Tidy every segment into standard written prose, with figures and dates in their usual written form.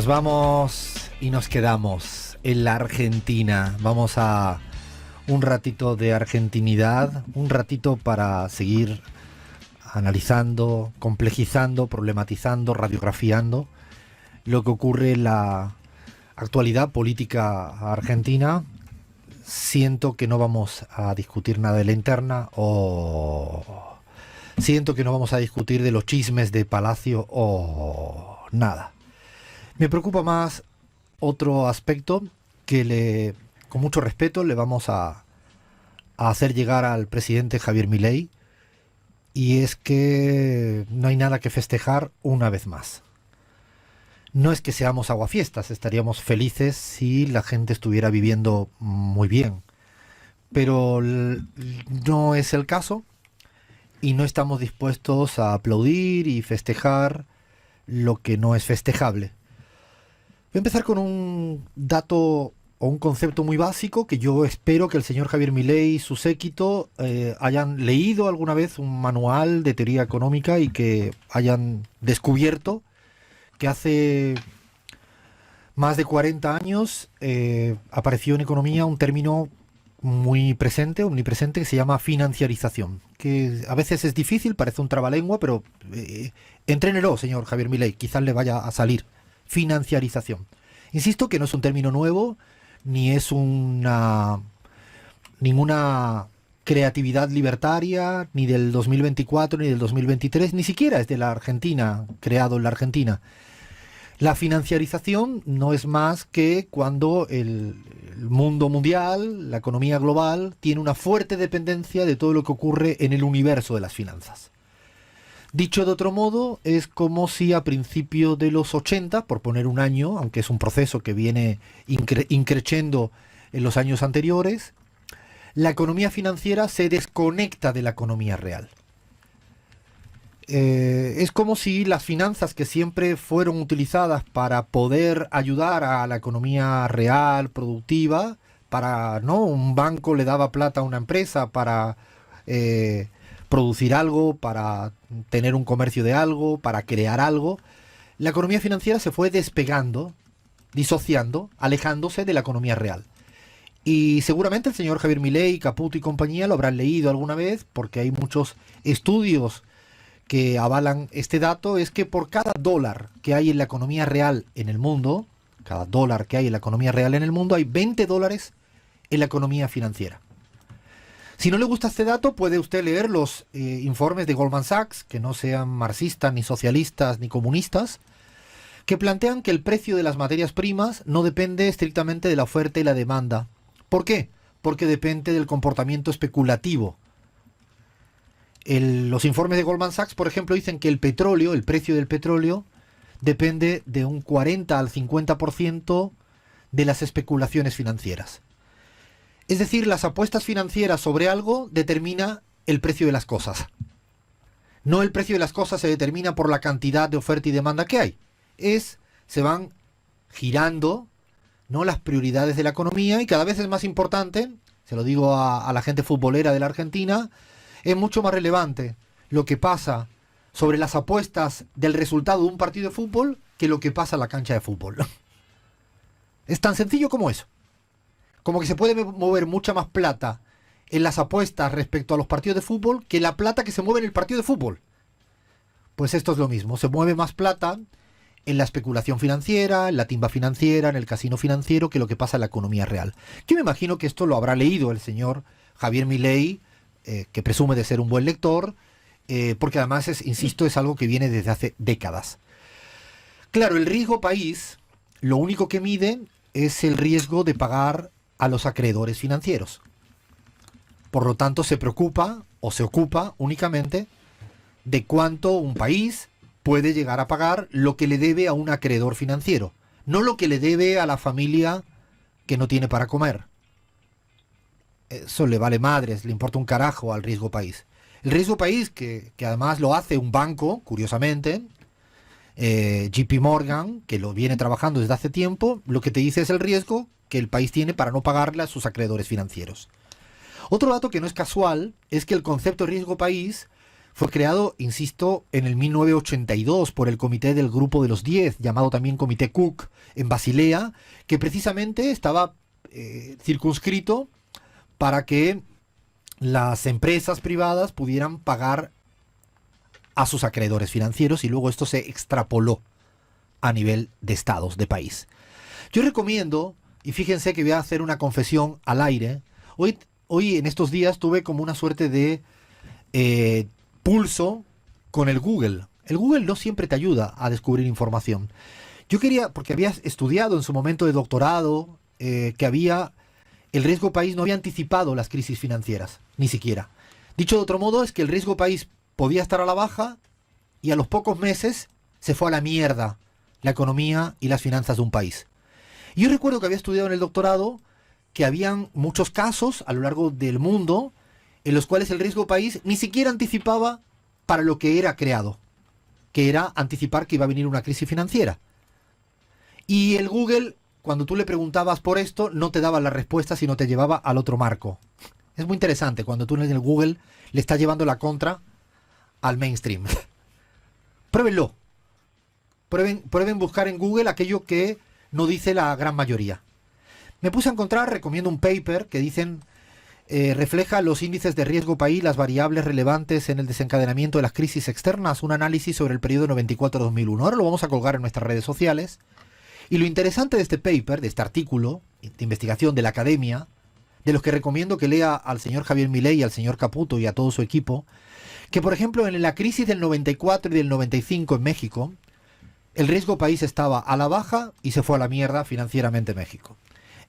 nos vamos y nos quedamos en la Argentina. Vamos a un ratito de argentinidad, un ratito para seguir analizando, complejizando, problematizando, radiografiando lo que ocurre en la actualidad política argentina. Siento que no vamos a discutir nada de la interna o siento que no vamos a discutir de los chismes de Palacio o nada. Me preocupa más otro aspecto que con mucho respeto le vamos a hacer llegar al presidente Javier Milei, y es que no hay nada que festejar una vez más. No es que seamos aguafiestas, estaríamos felices si la gente estuviera viviendo muy bien, pero no es el caso y no estamos dispuestos a aplaudir y festejar lo que no es festejable. Voy a empezar con un dato o un concepto muy básico que yo espero que el señor Javier Milei y su séquito hayan leído alguna vez un manual de teoría económica y que hayan descubierto que hace más de 40 años apareció en economía un término muy presente, omnipresente, que se llama financiarización, que a veces es difícil, parece un trabalengua, pero entrénelo, señor Javier Milei, quizás le vaya a salir. Financiarización. Insisto que no es un término nuevo, ni es ninguna creatividad libertaria, ni del 2024, ni del 2023, ni siquiera es de la Argentina, creado en la Argentina. La financiarización no es más que cuando el mundo mundial, la economía global, tiene una fuerte dependencia de todo lo que ocurre en el universo de las finanzas. Dicho de otro modo, es como si a principios de los 80, por poner un año, aunque es un proceso que viene increciendo en los años anteriores, la economía financiera se desconecta de la economía real. Es como si las finanzas que siempre fueron utilizadas para poder ayudar a la economía real, productiva, ¿no? Un banco le daba plata a una empresa para producir algo, para tener un comercio de algo, para crear algo. La economía financiera se fue despegando, disociando, alejándose de la economía real. Y seguramente el señor Javier Milei, Caputo y compañía lo habrán leído alguna vez, porque hay muchos estudios que avalan este dato. Es que por cada dólar que hay en la economía real en el mundo, cada dólar que hay en la economía real en el mundo, hay 20 dólares en la economía financiera. Si no le gusta este dato, puede usted leer los informes de Goldman Sachs, que no sean marxistas, ni socialistas, ni comunistas, que plantean que el precio de las materias primas no depende estrictamente de la oferta y la demanda. ¿Por qué? Porque depende del comportamiento especulativo. Los informes de Goldman Sachs, por ejemplo, dicen que el petróleo, el precio del petróleo, depende de un 40 al 50% de las especulaciones financieras. Es decir, las apuestas financieras sobre algo determina el precio de las cosas. No el precio de las cosas se determina por la cantidad de oferta y demanda que hay. Se van girando, ¿no?, las prioridades de la economía, y cada vez es más importante, se lo digo a la gente futbolera de la Argentina, es mucho más relevante lo que pasa sobre las apuestas del resultado de un partido de fútbol que lo que pasa en la cancha de fútbol. Es tan sencillo como eso. Como que se puede mover mucha más plata en las apuestas respecto a los partidos de fútbol que la plata que se mueve en el partido de fútbol. Pues esto es lo mismo, se mueve más plata en la especulación financiera, en la timba financiera, en el casino financiero, que lo que pasa en la economía real. Yo me imagino que esto lo habrá leído el señor Javier Milei, que presume de ser un buen lector, porque además, insisto, es algo que viene desde hace décadas. Claro, el riesgo país, lo único que mide es el riesgo de pagar a los acreedores financieros. Por lo tanto, se preocupa o se ocupa únicamente de cuánto un país puede llegar a pagar lo que le debe a un acreedor financiero, no lo que le debe a la familia que no tiene para comer. Eso le vale madres, le importa un carajo al riesgo país. El riesgo país, que además lo hace un banco, curiosamente, JP Morgan, que lo viene trabajando desde hace tiempo, lo que te dice es el riesgo que el país tiene para no pagarle a sus acreedores financieros. Otro dato que no es casual es que el concepto de riesgo país Fue creado, insisto, en el 1982 por el Comité del Grupo de los 10, llamado también Comité Cook, en Basilea, que precisamente estaba circunscrito para que las empresas privadas pudieran pagar a sus acreedores financieros, y luego esto se extrapoló a nivel de estados, de país. Yo recomiendo, y fíjense que voy a hacer una confesión al aire, hoy en estos días tuve como una suerte de pulso con el Google. El Google no siempre te ayuda a descubrir información. Yo quería, porque había estudiado en su momento de doctorado, el riesgo país no había anticipado las crisis financieras, ni siquiera. Dicho de otro modo, es que el riesgo país podía estar a la baja y a los pocos meses se fue a la mierda la economía y las finanzas de un país. Y yo recuerdo que había estudiado en el doctorado que habían muchos casos a lo largo del mundo en los cuales el riesgo país ni siquiera anticipaba para lo que era creado, que era anticipar que iba a venir una crisis financiera. Y el Google, cuando tú le preguntabas por esto, no te daba la respuesta, sino te llevaba al otro marco. Es muy interesante cuando tú en el Google le estás llevando la contra al mainstream. Pruébenlo. Prueben buscar en Google aquello que no dice la gran mayoría. Me puse a encontrar, recomiendo un paper que dicen refleja los índices de riesgo país, las variables relevantes en el desencadenamiento de las crisis externas, un análisis sobre el periodo 94-2001. Ahora lo vamos a colgar en nuestras redes sociales. Y lo interesante de este paper, de este artículo de investigación de la academia, de los que recomiendo que lea al señor Javier Milei, al señor Caputo y a todo su equipo, que por ejemplo en la crisis del 94 y del 95 en México, el riesgo país estaba a la baja y se fue a la mierda financieramente México.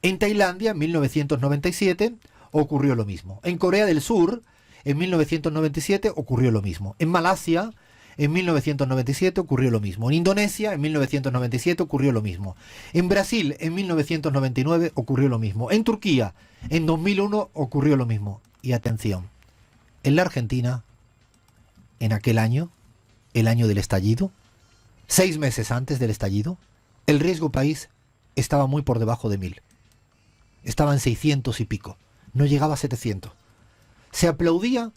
En Tailandia, en 1997, ocurrió lo mismo. En Corea del Sur, en 1997, ocurrió lo mismo. En Malasia, en 1997, ocurrió lo mismo. En Indonesia, en 1997, ocurrió lo mismo. En Brasil, en 1999, ocurrió lo mismo. En Turquía, en 2001, ocurrió lo mismo. Y atención, en la Argentina, en aquel año, el año del estallido, 6 meses antes del estallido, el riesgo país estaba muy por debajo de 1000. Estaba en 600 y pico. No llegaba a 700. Se aplaudía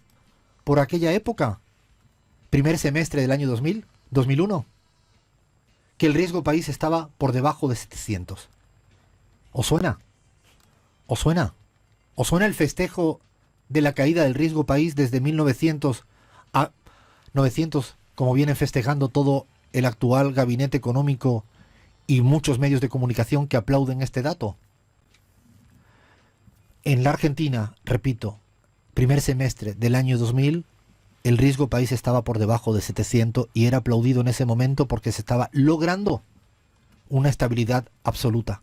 por aquella época, primer semestre del año 2001, que el riesgo país estaba por debajo de 700. ¿Os suena? ¿Os suena? ¿Os suena el festejo de la caída del riesgo país desde 1900 a 900, como vienen festejando todo el actual gabinete económico y muchos medios de comunicación que aplauden este dato? En la Argentina, repito, primer semestre del año 2000, el riesgo país estaba por debajo de 700 y era aplaudido en ese momento porque se estaba logrando una estabilidad absoluta.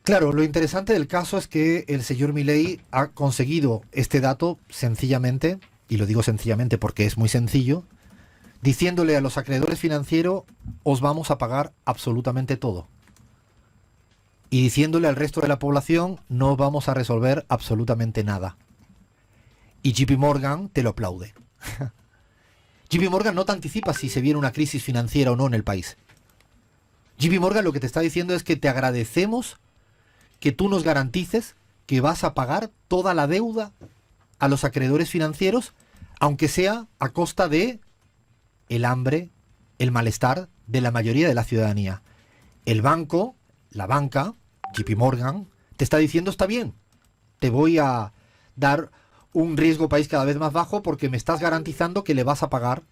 Claro, lo interesante del caso es que el señor Milei ha conseguido este dato sencillamente, y lo digo sencillamente porque es muy sencillo, diciéndole a los acreedores financieros, os vamos a pagar absolutamente todo. Y diciéndole al resto de la población, no vamos a resolver absolutamente nada. Y JP Morgan te lo aplaude. JP Morgan no te anticipa si se viene una crisis financiera o no en el país. JP Morgan lo que te está diciendo es que te agradecemos que tú nos garantices que vas a pagar toda la deuda a los acreedores financieros, aunque sea a costa de el hambre, el malestar de la mayoría de la ciudadanía. El banco, la banca, JP Morgan, te está diciendo, está bien, te voy a dar un riesgo país cada vez más bajo porque me estás garantizando que le vas a pagar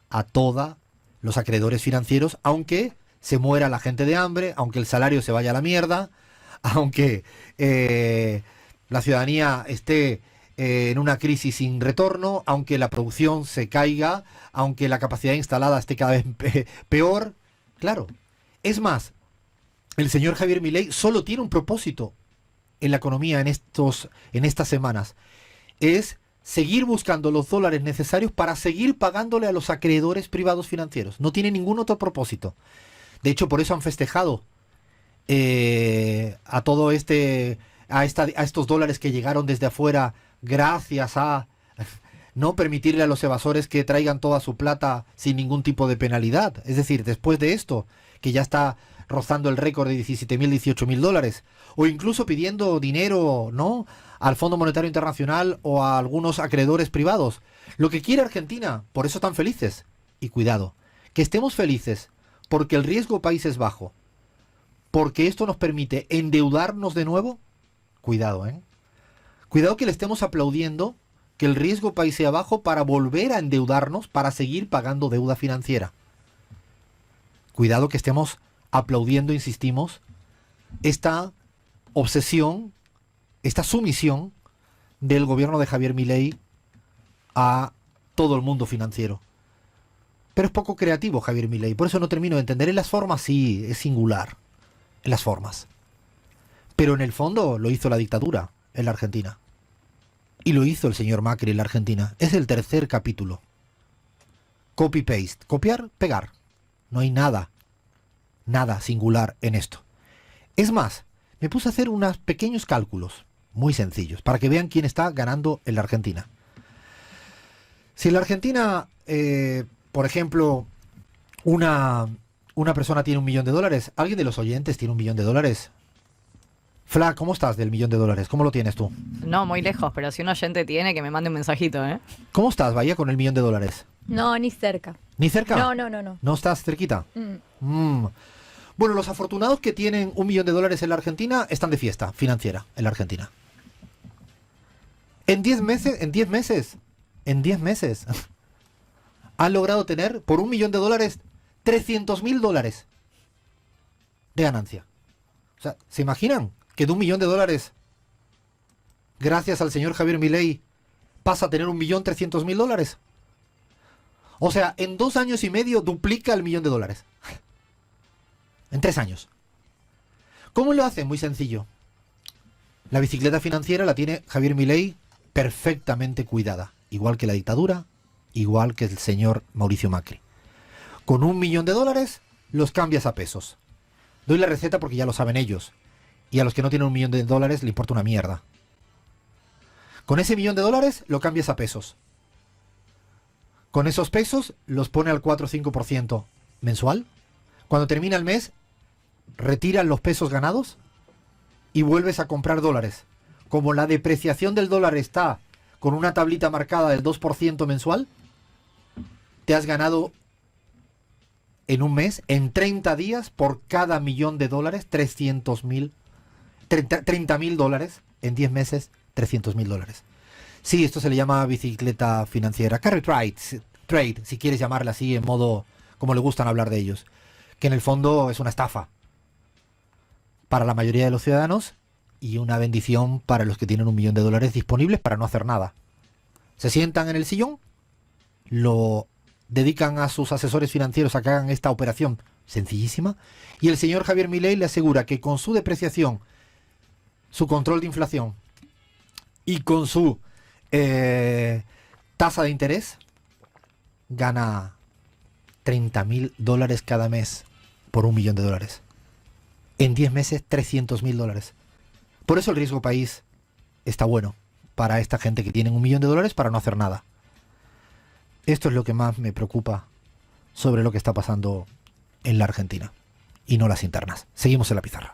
a todos los acreedores financieros, aunque se muera la gente de hambre, aunque el salario se vaya a la mierda, aunque la ciudadanía esté en una crisis sin retorno, aunque la producción se caiga, aunque la capacidad instalada esté cada vez peor. Claro, es más, el señor Javier Milei solo tiene un propósito en la economía en estas semanas. Es seguir buscando los dólares necesarios para seguir pagándole a los acreedores privados financieros. No tiene ningún otro propósito. De hecho, por eso han festejado a todo a estos dólares que llegaron desde afuera gracias a no permitirle a los evasores que traigan toda su plata sin ningún tipo de penalidad. Es decir, después de esto, que ya está rozando el récord de 17.000, 18.000 dólares, o incluso pidiendo dinero, ¿no?, al Fondo Monetario Internacional o a algunos acreedores privados. Lo que quiere Argentina, por eso están felices. Y cuidado, que estemos felices porque el riesgo país es bajo, porque esto nos permite endeudarnos de nuevo. Cuidado, ¿eh? Cuidado que le estemos aplaudiendo que el riesgo país sea bajo para volver a endeudarnos, para seguir pagando deuda financiera. Cuidado que estemos aplaudiendo, insistimos, esta obsesión, esta sumisión del gobierno de Javier Milei a todo el mundo financiero. Pero es poco creativo Javier Milei, por eso no termino de entender. En las formas sí, es singular, en las formas. Pero en el fondo lo hizo la dictadura en la Argentina. Y lo hizo el señor Macri en la Argentina. Es el tercer capítulo. Copy-paste. Copiar, pegar. No hay nada singular en esto. Es más, me puse a hacer unos pequeños cálculos, muy sencillos, para que vean quién está ganando en la Argentina. Si en la Argentina, por ejemplo, una persona tiene $1.000.000, ¿alguien de los oyentes tiene $1.000.000? Fla, ¿cómo estás del $1.000.000? ¿Cómo lo tienes tú? No, muy lejos, pero si un oyente tiene, que me mande un mensajito, ¿eh? ¿Cómo estás, Bahía, con el $1.000.000? No, ni cerca. ¿Ni cerca? No. ¿No estás cerquita? Bueno, los afortunados que tienen $1.000.000 en la Argentina están de fiesta financiera en la Argentina. En 10 meses, han logrado tener por $1.000.000 $300.000 de ganancia. O sea, ¿se imaginan que de $1.000.000, gracias al señor Javier Milei, pasa a tener $1.300.000? O sea, en 2 años y medio duplica el $1.000.000. En 3 años. ¿Cómo lo hace? Muy sencillo. La bicicleta financiera la tiene Javier Milei perfectamente cuidada. Igual que la dictadura, igual que el señor Mauricio Macri. Con $1.000.000 los cambias a pesos. Doy la receta porque ya lo saben ellos. Y a los que no tienen $1.000.000 le importa una mierda. Con ese $1.000.000 lo cambias a pesos. Con esos pesos los pone al 4 o 5% mensual. Cuando termina el mes, retiran los pesos ganados y vuelves a comprar dólares. Como la depreciación del dólar está con una tablita marcada del 2% mensual, te has ganado en un mes, en 30 días, por cada $1.000.000, $30.000. En 10 meses, $300.000. Sí, esto se le llama bicicleta financiera. Carry trade, si quieres llamarla así, en modo como le gustan hablar de ellos. Que en el fondo es una estafa para la mayoría de los ciudadanos y una bendición para los que tienen $1.000.000 disponibles para no hacer nada. Se sientan en el sillón, lo dedican a sus asesores financieros a que hagan esta operación sencillísima, y el señor Javier Milei le asegura que con su depreciación, su control de inflación y con su tasa de interés, gana $30.000 cada mes por $1.000.000. En 10 meses, $300.000. Por eso el riesgo país está bueno para esta gente que tiene $1.000.000 para no hacer nada. Esto es lo que más me preocupa sobre lo que está pasando en la Argentina y no las internas. Seguimos en la pizarra.